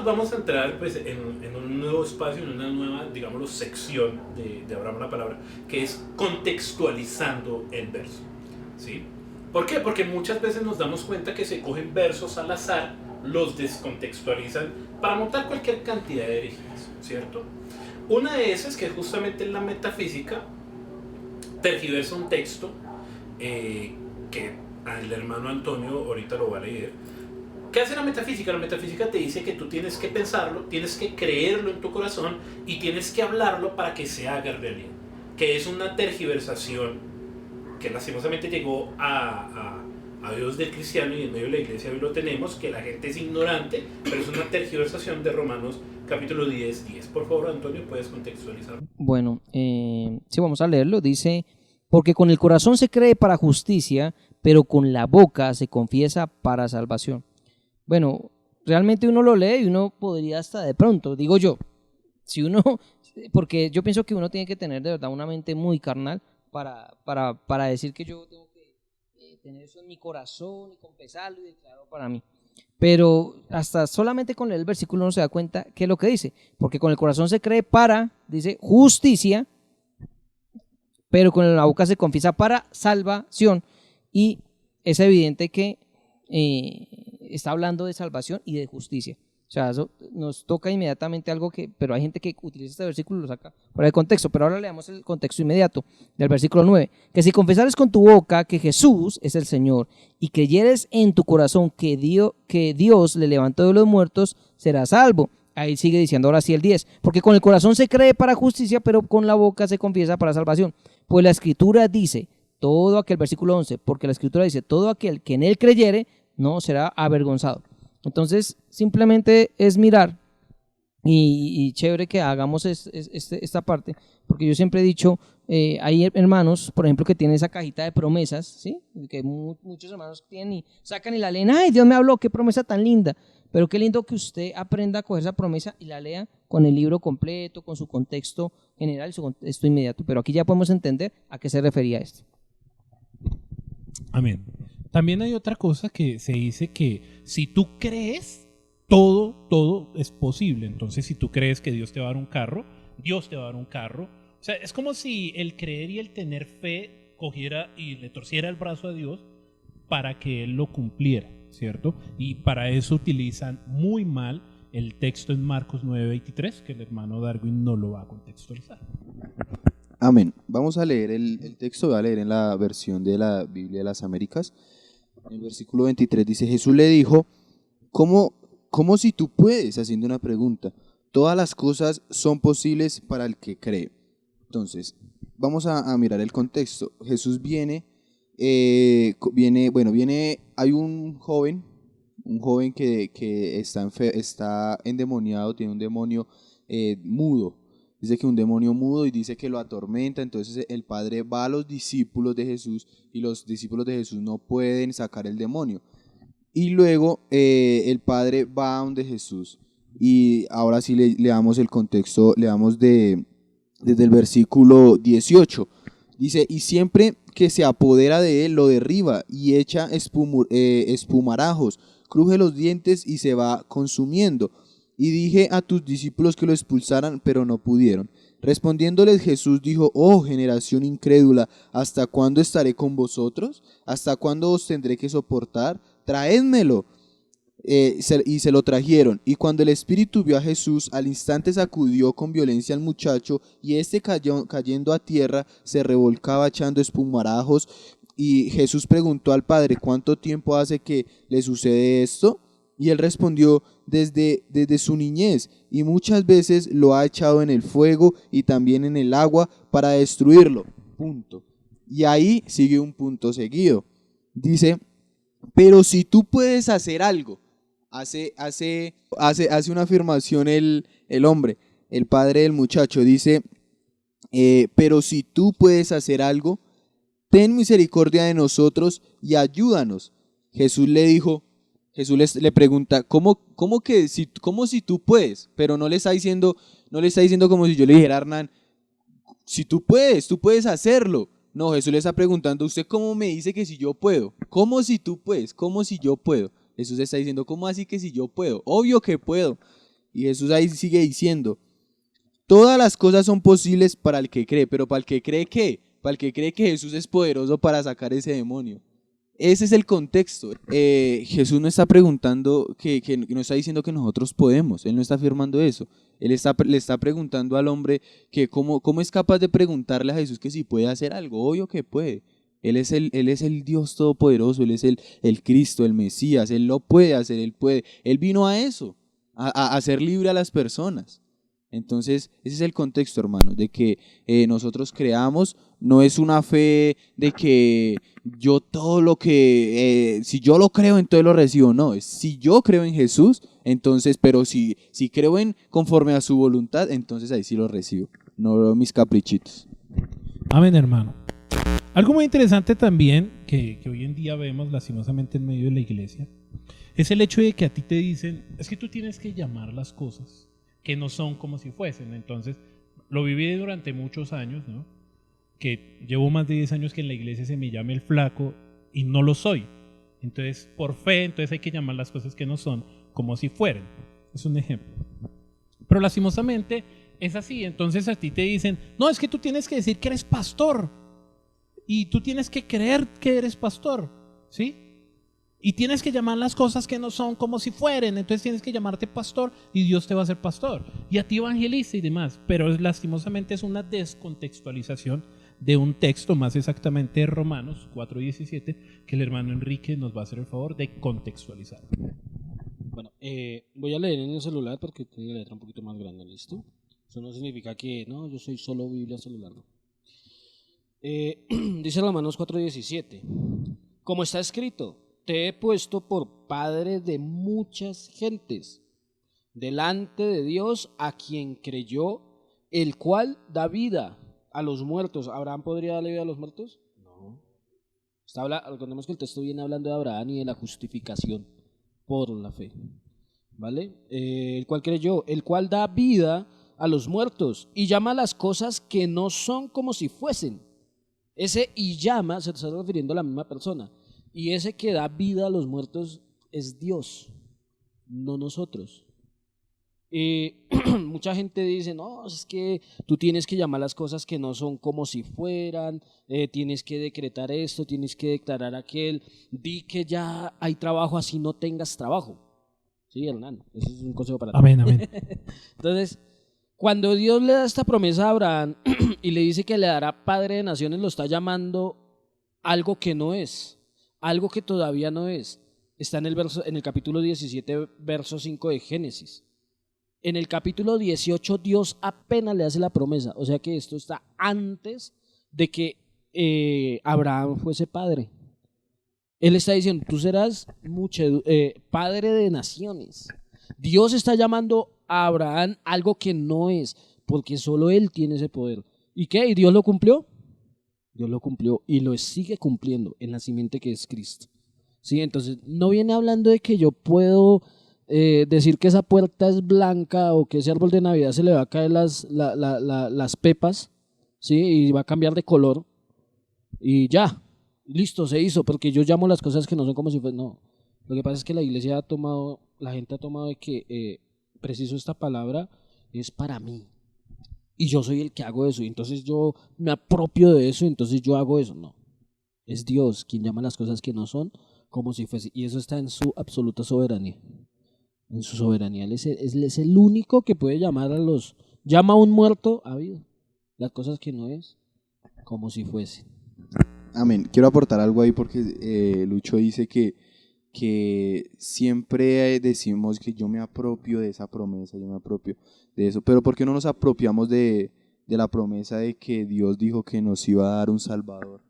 vamos a entrar pues, en un nuevo espacio, en una nueva, digámoslo, sección de Abraham la Palabra, que es contextualizando el verso. ¿Sí? ¿Por qué? Porque muchas veces nos damos cuenta que se cogen versos al azar, los descontextualizan para montar cualquier cantidad de herejías, ¿cierto? Una de esas, que es justamente la metafísica, tergiversa un texto que el hermano Antonio ahorita lo va a leer. ¿Qué hace la metafísica? La metafísica te dice que tú tienes que pensarlo, tienes que creerlo en tu corazón y tienes que hablarlo para que se haga realidad. Que es una tergiversación que lastimosamente llegó a Dios del cristiano, y en medio de la iglesia hoy lo tenemos, que la gente es ignorante, pero es una tergiversación de Romanos capítulo 10:10. Por favor, Antonio, ¿puedes contextualizar? Bueno, sí, vamos a leerlo. Dice, porque con el corazón se cree para justicia, pero con la boca se confiesa para salvación. Bueno, realmente uno lo lee y uno podría hasta de pronto, digo yo, si uno, porque yo pienso que uno tiene que tener de verdad una mente muy carnal para decir que yo tengo que tener eso en mi corazón y confesarlo y declararlo para mí. Pero hasta solamente con leer el versículo uno se da cuenta qué es lo que dice, porque con el corazón se cree para, dice, justicia, pero con la boca se confiesa para salvación, y es evidente que está hablando de salvación y de justicia. O sea, eso nos toca inmediatamente algo que, pero hay gente que utiliza este versículo y lo saca fuera de contexto. Pero ahora leamos el contexto inmediato del versículo 9. Que si confesares con tu boca que Jesús es el Señor y creyeres en tu corazón que Dios le levantó de los muertos, serás salvo. Ahí sigue diciendo ahora sí el 10. Porque con el corazón se cree para justicia, pero con la boca se confiesa para salvación. Pues la Escritura dice, todo aquel, versículo 11, porque la Escritura dice, todo aquel que en él creyere no será avergonzado. Entonces, simplemente es mirar y chévere que hagamos esta parte, porque yo siempre he dicho, hay hermanos, por ejemplo, que tienen esa cajita de promesas, ¿sí? Que muchos hermanos tienen y sacan y la leen, ¡ay, Dios me habló, qué promesa tan linda! Pero qué lindo que usted aprenda a coger esa promesa y la lea con el libro completo, con su contexto general y su contexto inmediato. Pero aquí ya podemos entender a qué se refería esto. Amén. También hay otra cosa que se dice que si tú crees, todo es posible. Entonces, si tú crees que Dios te va a dar un carro, Dios te va a dar un carro. O sea, es como si el creer y el tener fe cogiera y le torciera el brazo a Dios para que Él lo cumpliera, ¿cierto? Y para eso utilizan muy mal el texto en Marcos 9:23, que el hermano Darwin no lo va a contextualizar. Amén. Vamos a leer el texto, voy a leer en la versión de la Biblia de las Américas. En el versículo 23 dice, Jesús le dijo, ¿cómo si tú puedes? Haciendo una pregunta. Todas las cosas son posibles para el que cree. Entonces, vamos a mirar el contexto. Jesús viene, hay un joven que está endemoniado, tiene un demonio mudo. Dice que un demonio mudo y dice que lo atormenta. Entonces el padre va a los discípulos de Jesús y los discípulos de Jesús no pueden sacar el demonio. Y luego el padre va a donde Jesús. Y ahora sí le damos el contexto, le damos desde el versículo 18. Dice, y siempre que se apodera de él, lo derriba y echa espumarajos, cruje los dientes y se va consumiendo. Y dije a tus discípulos que lo expulsaran, pero no pudieron. Respondiéndoles Jesús dijo, oh generación incrédula, ¿hasta cuándo estaré con vosotros? ¿Hasta cuándo os tendré que soportar? Traédmelo. Y se lo trajeron. Y cuando el espíritu vio a Jesús, al instante sacudió con violencia al muchacho, y este cayendo a tierra, se revolcaba echando espumarajos. Y Jesús preguntó al padre, ¿cuánto tiempo hace que le sucede esto? Y él respondió, desde su niñez, y muchas veces lo ha echado en el fuego y también en el agua para destruirlo. Punto. Y ahí sigue un punto seguido. Dice, pero si tú puedes hacer algo, hace una afirmación el hombre, el padre del muchacho, dice, pero si tú puedes hacer algo, ten misericordia de nosotros y ayúdanos. Jesús le pregunta, ¿cómo si tú puedes? Pero no le está diciendo como si yo le dijera a Hernán, si tú puedes hacerlo. No, Jesús le está preguntando, ¿usted cómo me dice que si yo puedo? ¿Cómo si tú puedes? ¿Cómo si yo puedo? Jesús está diciendo, ¿cómo así que si yo puedo? Obvio que puedo. Y Jesús ahí sigue diciendo, todas las cosas son posibles para el que cree, pero ¿para el que cree qué? Para el que cree que Jesús es poderoso para sacar ese demonio. Ese es el contexto. Jesús no está preguntando, que no está diciendo que nosotros podemos, Él no está afirmando eso. Le está preguntando al hombre que cómo es capaz de preguntarle a Jesús que si puede hacer algo. Obvio que puede. Él es el Dios Todopoderoso, Él es el Cristo, el Mesías, Él lo puede hacer, Él puede. Él vino a eso, a hacer libre a las personas. Entonces, ese es el contexto, hermanos, de que nosotros creamos, no es una fe de que yo todo lo que, si yo lo creo, entonces lo recibo, no, es si yo creo en Jesús, entonces, pero si creo en conforme a su voluntad, entonces ahí sí lo recibo, no mis caprichitos. Amén, hermano. Algo muy interesante también que hoy en día vemos lastimosamente en medio de la iglesia es el hecho de que a ti te dicen, es que tú tienes que llamar las cosas que no son como si fuesen. Entonces, lo viví durante muchos años, ¿no? Que llevo más de 10 años que en la iglesia se me llame el flaco y no lo soy. Entonces, por fe, entonces hay que llamar las cosas que no son como si fueran. Es un ejemplo. Pero lastimosamente es así. Entonces a ti te dicen, no, es que tú tienes que decir que eres pastor y tú tienes que creer que eres pastor, ¿sí? Y tienes que llamar las cosas que no son como si fueran. Entonces tienes que llamarte pastor y Dios te va a hacer pastor. Y a ti evangelista y demás. Pero lastimosamente es una descontextualización de un texto, más exactamente de Romanos 4:17, que el hermano Enrique nos va a hacer el favor de contextualizar. Bueno, voy a leer en el celular porque tiene la letra un poquito más grande, ¿listo? Eso no significa que, no, yo soy solo Biblia celular, ¿no? Dice Romanos 4:17, como está escrito, te he puesto por padre de muchas gentes, delante de Dios a quien creyó, el cual da vida a los muertos. ¿Abraham podría darle vida a los muertos? No. Recordemos que el texto viene hablando de Abraham y de la justificación por la fe, ¿vale? El cual creyó, el cual da vida a los muertos y llama a las cosas que no son como si fuesen. Ese y llama se está refiriendo a la misma persona. Y ese que da vida a los muertos es Dios, no nosotros. Mucha gente dice, no, es que tú tienes que llamar las cosas que no son como si fueran, tienes que decretar esto, tienes que declarar aquel, di que ya hay trabajo así no tengas trabajo. Sí, Hernán, ese es un consejo para ti. Amén, amén. Entonces, cuando Dios le da esta promesa a Abraham y le dice que le dará padre de naciones, lo está llamando algo que no es, algo que todavía no es. Está en el capítulo 17, verso 5 de Génesis. En el capítulo 18 Dios apenas le hace la promesa, o sea que esto está antes de que Abraham fuese padre. Él está diciendo, tú serás padre de naciones. Dios está llamando a Abraham algo que no es, porque solo él tiene ese poder. ¿Y qué? ¿Y Dios lo cumplió? Dios lo cumplió y lo sigue cumpliendo en la simiente que es Cristo. ¿Sí? Entonces no viene hablando de que yo puedo decir que esa puerta es blanca o que ese árbol de Navidad se le va a caer las pepas, ¿sí? Y va a cambiar de color y ya, listo, se hizo, porque yo llamo las cosas que no son como si fueran. No, lo que pasa es que la iglesia la gente ha tomado de que preciso esta palabra es para mí y yo soy el que hago eso y entonces yo me apropio de eso y entonces yo hago eso. No, es Dios quien llama las cosas que no son como si fuese, y eso está en su absoluta soberanía. En su soberanía, él es el único que puede llama a un muerto a vida, las cosas que no es, como si fuesen. Amén. Quiero aportar algo ahí porque Lucho dice que siempre decimos que yo me apropio de esa promesa, yo me apropio de eso, pero ¿por qué no nos apropiamos de la promesa de que Dios dijo que nos iba a dar un Salvador?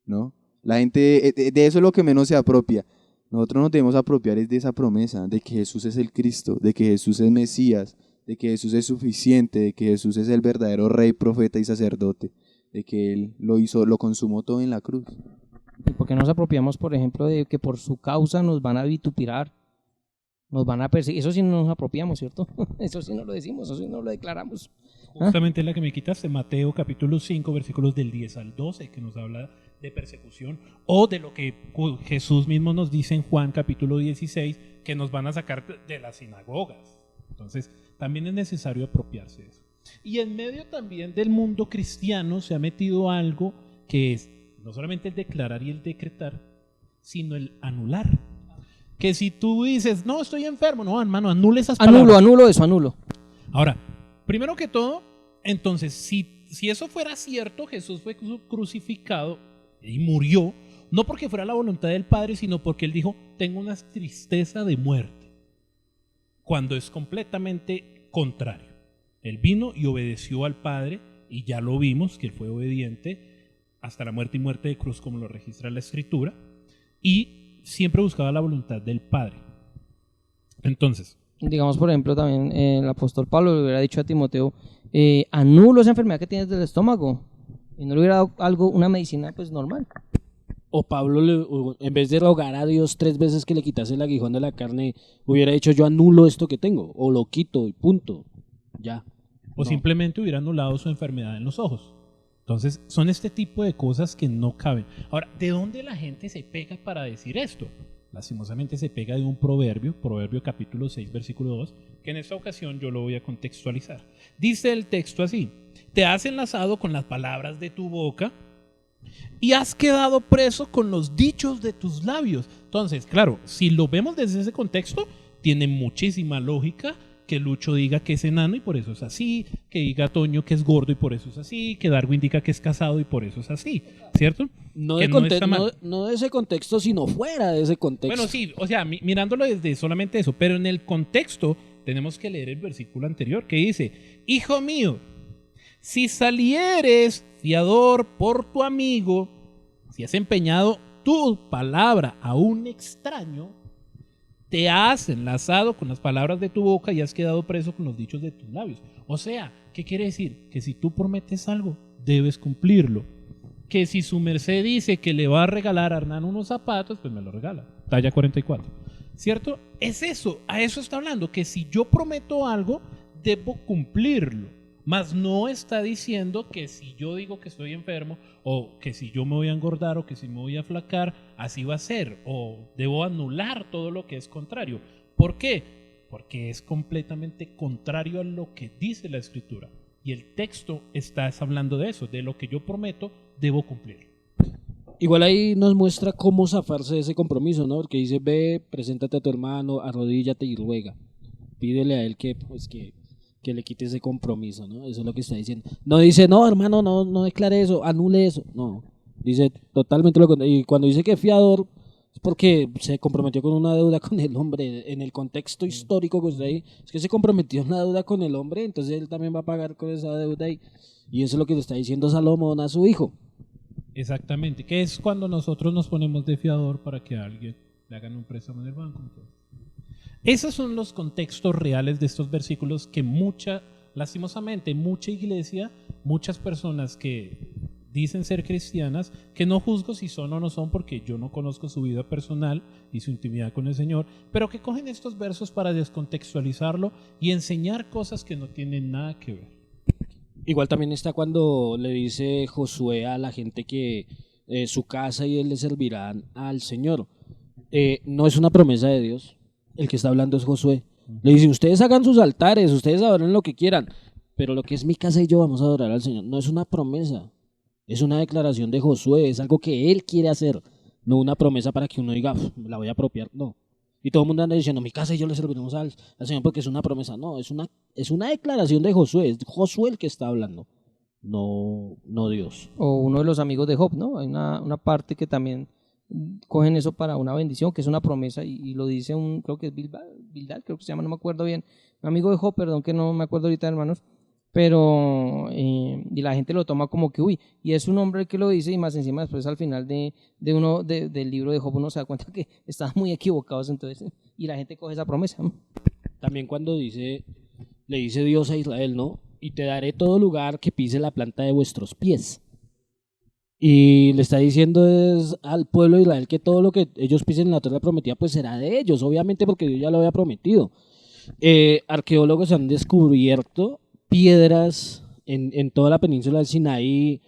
¿No? La gente, de eso es lo que menos se apropia. Nosotros nos debemos apropiar es de esa promesa, de que Jesús es el Cristo, de que Jesús es Mesías, de que Jesús es suficiente, de que Jesús es el verdadero Rey, profeta y sacerdote, de que Él lo consumó todo en la cruz. ¿Y por qué nos apropiamos, por ejemplo, de que por su causa nos van a vituperar, nos van a perseguir? Eso sí no nos apropiamos, ¿cierto? Eso sí no lo decimos, eso sí no lo declaramos. Justamente la que me quitaste, Mateo capítulo 5, versículos del 10 al 12, que nos habla de persecución, o de lo que Jesús mismo nos dice en Juan capítulo 16, que nos van a sacar de las sinagogas. Entonces, también es necesario apropiarse de eso. Y en medio también del mundo cristiano se ha metido algo que es no solamente el declarar y el decretar, sino el anular. Que si tú dices, no, estoy enfermo, no, hermano, anule esas palabras. Anulo eso, anulo. Ahora, primero que todo, entonces, si eso fuera cierto, Jesús fue crucificado y murió, no porque fuera la voluntad del Padre, sino porque Él dijo, tengo una tristeza de muerte, cuando es completamente contrario. Él vino y obedeció al Padre, y ya lo vimos, que Él fue obediente hasta la muerte y muerte de cruz, como lo registra la Escritura, y siempre buscaba la voluntad del Padre. Entonces, Digamos, por ejemplo, también el apóstol Pablo le hubiera dicho a Timoteo, anulo esa enfermedad que tienes del estómago, y no le hubiera dado algo, una medicina pues normal. O Pablo, en vez de rogar a Dios 3 veces que le quitase el aguijón de la carne, hubiera dicho, yo anulo esto que tengo, o lo quito y punto, ya. o No. simplemente hubiera anulado su enfermedad en los ojos. Entonces, son este tipo de cosas que no caben. Ahora, ¿de dónde la gente se pega para decir esto? Lastimosamente se pega de un proverbio capítulo 6, versículo 2, que en esta ocasión yo lo voy a contextualizar. Dice el texto así: te has enlazado con las palabras de tu boca y has quedado preso con los dichos de tus labios. Entonces, claro, si lo vemos desde ese contexto, tiene muchísima lógica que Lucho diga que es enano y por eso es así, que diga Toño que es gordo y por eso es así, que Darwin diga que es casado y por eso es así, ¿cierto? No Que de, no está mal. no de ese contexto, sino fuera de ese contexto. Bueno, sí, o sea, mirándolo desde solamente eso, pero en el contexto tenemos que leer el versículo anterior que dice: hijo mío, si salieres fiador por tu amigo, si has empeñado tu palabra a un extraño, te has enlazado con las palabras de tu boca y has quedado preso con los dichos de tus labios. O sea, ¿qué quiere decir? Que si tú prometes algo, debes cumplirlo. Que si su merced dice que le va a regalar a Hernán unos zapatos, pues me lo regala. Talla 44. ¿Cierto? Es eso, a eso está hablando, que si yo prometo algo, debo cumplirlo. Mas no está diciendo que si yo digo que estoy enfermo, o que si yo me voy a engordar, o que si me voy a flacar, así va a ser, o debo anular todo lo que es contrario. ¿Por qué? Porque es completamente contrario a lo que dice la Escritura. Y el texto está hablando de eso, de lo que yo prometo, debo cumplir. Igual ahí nos muestra cómo zafarse de ese compromiso, ¿no? Porque dice, ve, preséntate a tu hermano, arrodíllate y ruega. Pídele a él que le quite ese compromiso, ¿no? Eso es lo que está diciendo. No dice, no, hermano, no declare eso, anule eso. No, dice totalmente lo contrario. Y cuando dice que es fiador, es porque se comprometió con una deuda con el hombre. En el contexto histórico que está ahí, es que se comprometió en una deuda con el hombre, entonces él también va a pagar con esa deuda. Y eso es lo que le está diciendo Salomón a su hijo. Exactamente, que es cuando nosotros nos ponemos de fiador para que a alguien le hagan un préstamo en el banco. Entonces, esos son los contextos reales de estos versículos que lastimosamente, mucha iglesia, muchas personas que dicen ser cristianas, que no juzgo si son o no son porque yo no conozco su vida personal y su intimidad con el Señor, pero que cogen estos versos para descontextualizarlo y enseñar cosas que no tienen nada que ver. Igual también está cuando le dice Josué a la gente que su casa y él le servirán al Señor. No es una promesa de Dios. El que está hablando es Josué. Le dice, ustedes hagan sus altares, ustedes adoren lo que quieran, pero lo que es mi casa y yo vamos a adorar al Señor. No es una promesa, es una declaración de Josué, es algo que él quiere hacer, no una promesa para que uno diga, me la voy a apropiar, no. Y todo el mundo anda diciendo, mi casa y yo le serviremos al Señor porque es una promesa. No, es una declaración de Josué, es Josué el que está hablando, no Dios. O uno de los amigos de Job, ¿no? Hay una parte que también cogen eso para una bendición, que es una promesa, y lo dice creo que es Bildad, creo que se llama, no me acuerdo bien, un amigo de Job, perdón que no me acuerdo ahorita, hermanos, pero y la gente lo toma como que, uy, y es un hombre que lo dice, y más encima después al final del libro de Job uno se da cuenta que estaban muy equivocados, entonces, y la gente coge esa promesa. También cuando le dice Dios a Israel, ¿no? Y te daré todo lugar que pise la planta de vuestros pies. Y le está diciendo al pueblo de Israel que todo lo que ellos pisen en la tierra prometida pues será de ellos, obviamente porque Dios ya lo había prometido. Arqueólogos han descubierto piedras en toda la península del Sinaí,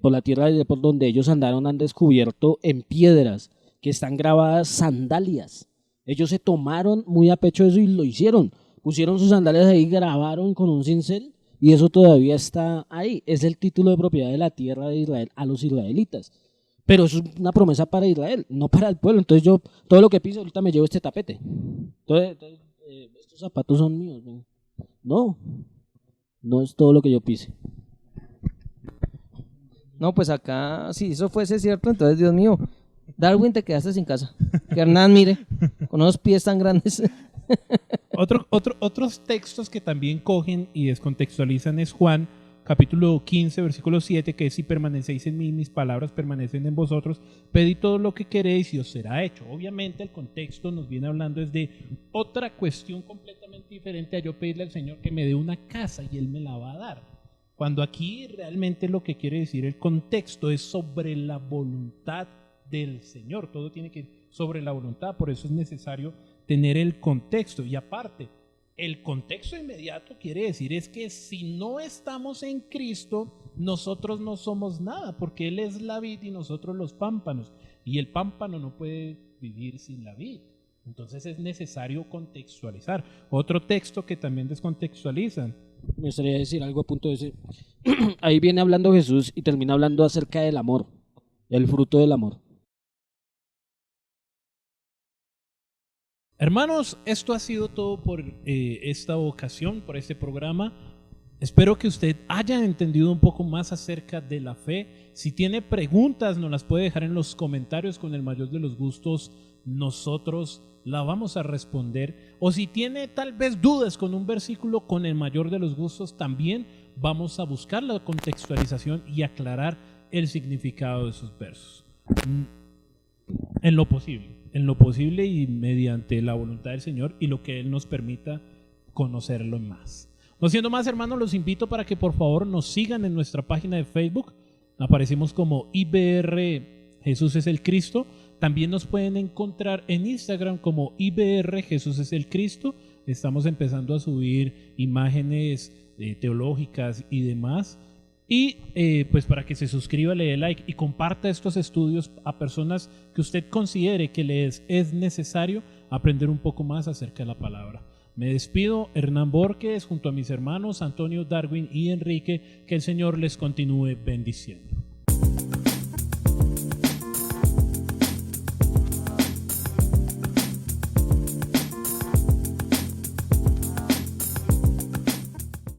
por la tierra por donde ellos andaron, han descubierto en piedras que están grabadas sandalias. Ellos se tomaron muy a pecho eso y lo hicieron, pusieron sus sandalias ahí, grabaron con un cincel y eso todavía está ahí. Es el título de propiedad de la tierra de Israel a los israelitas. Pero eso es una promesa para Israel, no para el pueblo. Entonces yo, todo lo que piso, ahorita me llevo este tapete. Entonces estos zapatos son míos. No, no es todo lo que yo pise. No, pues acá, si eso fuese cierto, entonces, Dios mío, Darwin, te quedaste sin casa. Que Hernán, mire, con esos pies tan grandes. Otros textos que también cogen y descontextualizan es Juan, capítulo 15, versículo 7, que es: si permanecéis en mí, mis palabras permanecen en vosotros, pedid todo lo que queréis y os será hecho. Obviamente el contexto nos viene hablando es de otra cuestión completamente diferente a yo pedirle al Señor que me dé una casa y Él me la va a dar. Cuando aquí realmente lo que quiere decir el contexto es sobre la voluntad del Señor. Todo tiene que ir sobre la voluntad, por eso es necesario tener el contexto. Y aparte, el contexto inmediato quiere decir es que si no estamos en Cristo, nosotros no somos nada, porque Él es la vid y nosotros los pámpanos, y el pámpano no puede vivir sin la vid. Entonces es necesario contextualizar. Otro texto que también descontextualizan. Me gustaría decir algo a punto de ese. Ahí viene hablando Jesús y termina hablando acerca del amor, el fruto del amor. Hermanos, esto ha sido todo por esta ocasión, por este programa. Espero que usted haya entendido un poco más acerca de la fe. Si tiene preguntas, nos las puede dejar en los comentarios. Con el mayor de los gustos, nosotros la vamos a responder. O si tiene tal vez dudas con un versículo, con el mayor de los gustos también vamos a buscar la contextualización y aclarar el significado de esos versos. En lo posible y mediante la voluntad del Señor y lo que Él nos permita conocerlo más. No siendo más, hermanos, los invito para que por favor nos sigan en nuestra página de Facebook. Aparecemos como IBR Jesús es el Cristo. También nos pueden encontrar en Instagram como IBR Jesús es el Cristo. Estamos empezando a subir imágenes teológicas y demás. Y pues para que se suscriba, le dé like y comparta estos estudios a personas que usted considere que les es necesario aprender un poco más acerca de la palabra. Me despido, Hernán Borges, junto a mis hermanos Antonio, Darwin y Enrique. Que el Señor les continúe bendiciendo.